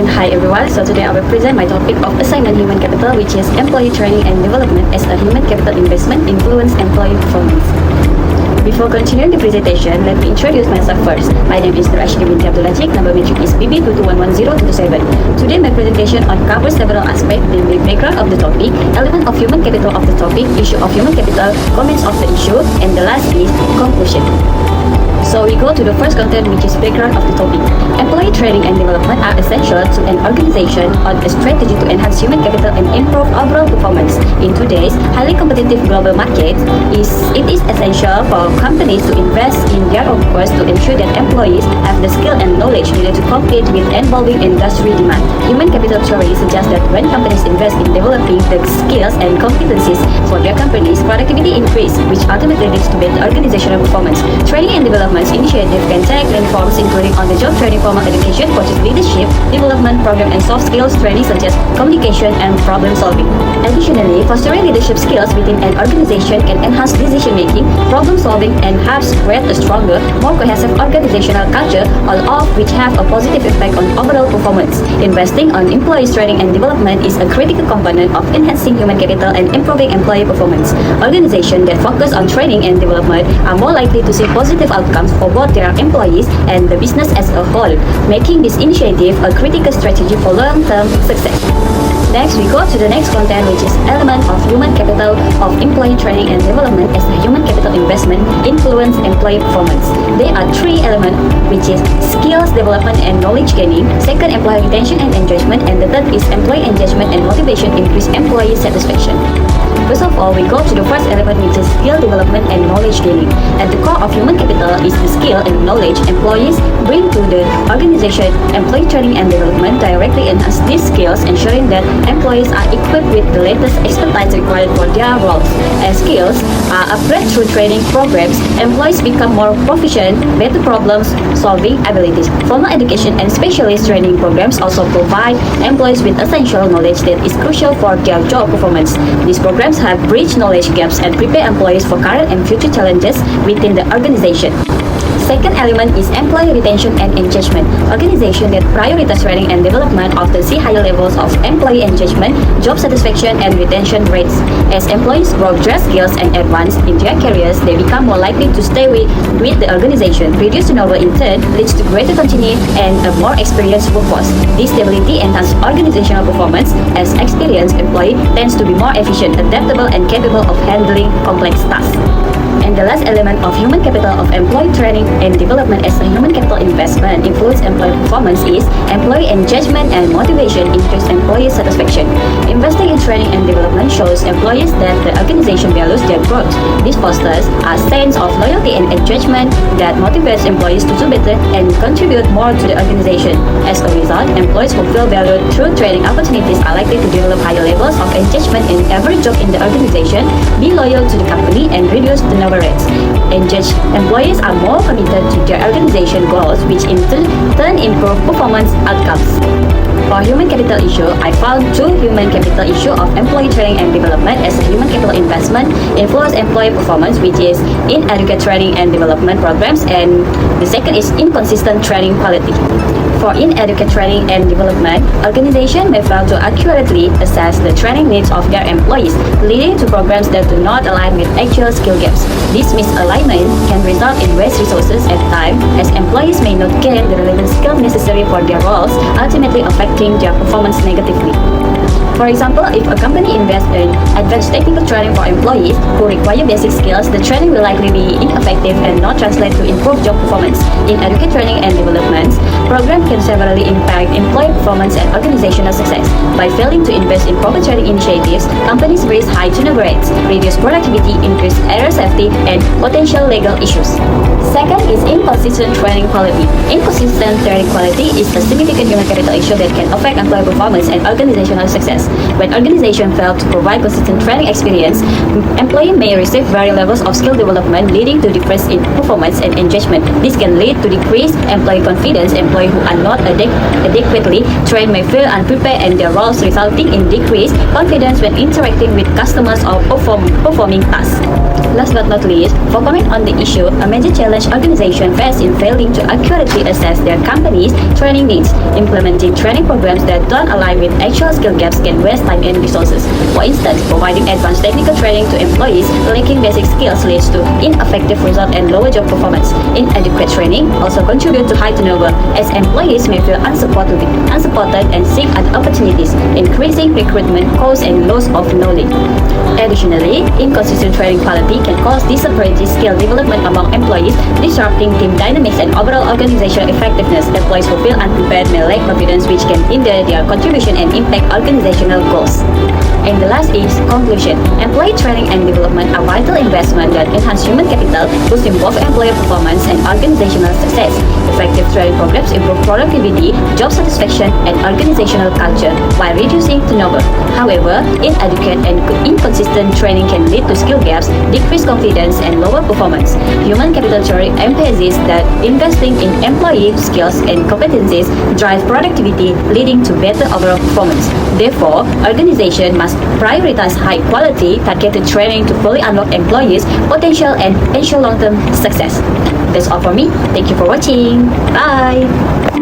and hi everyone. So today I will present my topic of assignment human capital, which is employee training and development as a human capital investment influence employee performance. Before continuing the presentation, let me introduce myself first. My name is Nur Ashki binti Abdul Latif, number matric is BB2211027. Today my presentation covers several aspects, namely background of the topic, element of human capital of the topic, issue of human capital, comments of the issue, and the last is conclusion. So we go to the first content, which is background of the topic. Employee training and development are essential to an organization on a strategy to enhance human capital and improve overall performance. In today's highly competitive global market, it is essential for companies to invest in their workforce to ensure that employees have the skill and knowledge needed to compete with evolving industry demand. Human capital theory suggests that when companies invest in developing the skills and competencies for their companies, productivity increase, which ultimately leads to better organizational performance. Training and development initiative can take many forms, including on-the-job training, formal education, coaches leadership, development program, and soft skills training such as communication and problem solving. Additionally, fostering leadership skills within an organization can enhance decision making, problem solving, and helps create a stronger, more cohesive organizational culture, all of which have a positive impact on overall performance. Investing on employees training and development is a critical component of enhancing human capital and improving employee performance. Organizations that focus on training and development are more likely to see positive outcomes for both their employees and the business as a whole, making this initiative a critical strategy for long-term success. Next, we go to the next content, which is element of human capital of employee training and development as a human capital investment influence employee performance. There are three elements, which is skills development and knowledge gaining, second employee retention and engagement, and the third is employee engagement and motivation increase employee satisfaction. First of all, we go to the first element, which is skill development and knowledge gaining. At the core of human capital is the skill and knowledge employees bring to the organization. Employee training and development directly enhance these skills, ensuring that employees are equipped with the latest expertise required for their roles. As skills are upgraded through training programs, employees become more proficient, better problem solving abilities. Formal education and specialist training programs also provide employees with essential knowledge that is crucial for their job performance. These programs have bridged knowledge gaps and prepare employees for current and future challenges within the organization. Second element is employee retention and engagement. Organizations that prioritize training and development often see higher levels of employee engagement, job satisfaction, and retention rates. As employees grow their skills and advance in their careers, they become more likely to stay with the organization. Reduced turnover in turn leads to greater continuity and a more experienced workforce. This stability enhances organizational performance, as experienced employee tends to be more efficient, adaptable, and capable of handling complex tasks. And the last element of human capital of employee training and development as a human capital investment influence employee performance is employee engagement and motivation increase employee satisfaction. Investing in training and development shows employees that the organization values their growth. This fosters a sense of loyalty and engagement that motivates employees to do better and contribute more to the organization. As a result, employees who feel valued through training opportunities are likely to develop higher levels of engagement in every job in the organization, be loyal to the company, and reduce the rates. Engaged employees are more committed to their organization goals, which in turn improve performance outcomes. For human capital issue, I found two human capital issue of employee training and development as a human capital investment influence employee performance, which is inadequate training and development programs, and the second is inconsistent training quality. For inadequate training and development, organizations may fail to accurately assess the training needs of their employees, leading to programs that do not align with actual skill gaps. This misalignment can result in waste resources and time, as employees may not gain the relevant skills necessary for their roles, ultimately affecting their performance negatively. For example, if a company invests in advanced technical training for employees who require basic skills, the training will likely be ineffective and not translate to improved job performance. In educate training and development, programs can severely impact employee performance and organizational success. By failing to invest in proper training initiatives, companies risk high turnover rates, reduce productivity, increase error safety, and potential legal issues. Second is inconsistent training quality. Inconsistent training quality is a significant human capital issue that can affect employee performance and organizational success. When organizations fail to provide consistent training experience, employees may receive varying levels of skill development, leading to decrease in performance and engagement. This can lead to decreased employee confidence. Employees who are not adequately trained may feel unprepared in their roles, resulting in decreased confidence when interacting with customers or performing tasks. Last but not least, for comment on the issue, a major challenge organizations face in failing to accurately assess their company's training needs. Implementing training programs that don't align with actual skill gaps can waste time and resources. For instance, providing advanced technical training to employees lacking basic skills leads to ineffective results and lower job performance. Inadequate training also contribute to high turnover, as employees may feel unsupported and seek other opportunities, increasing recruitment costs and loss of knowledge. Additionally, inconsistent training quality can cause disparate skill development among employees, disrupting team dynamics and overall organizational effectiveness. Employees who feel unprepared may lack confidence, which can hinder their contribution and impact organizational goals. And the last is conclusion. Employee training and development are vital investments that enhance human capital, boosting both employer performance and organizational success. Effective training programs improve productivity, job satisfaction, and organizational culture while reducing turnover. However, inadequate and inconsistent training can lead to skill gaps, decreased confidence, and lower performance. Human capital theory emphasizes that investing in employee skills and competencies drives productivity, leading to better overall performance. Therefore, organizations must prioritize high-quality, targeted training to fully unlock employees' potential and ensure long-term success. That's all for me. Thank you for watching. Bye!